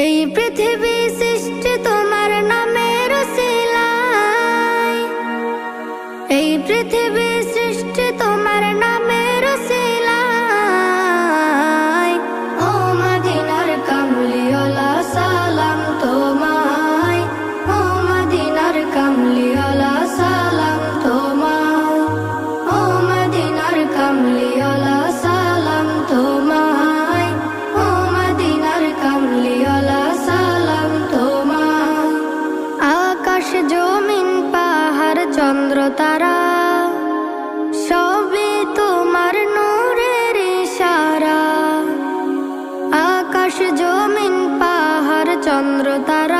এই পৃথিবী সৃষ্টি তোমার নামের উসিলায়, এই পৃথিবী সৃষ্টি তোমার নামের উসিলায়। ও মদিনার কামলিওয়ালা সালাম তোমায়, ও মদিনার কামলিওয়ালা সালাম তোমায়, ও মদিনার কামলিওয়ালা সালাম তোমায়, ও মদিনার কামলিওয়ালা সালাম তোমায়। আকাশ জমিন পাহাড় চন্দ্র তারা সবই তোমার নূরের ইশারা। আকাশ জমিন পাহাড় চন্দ্র তারা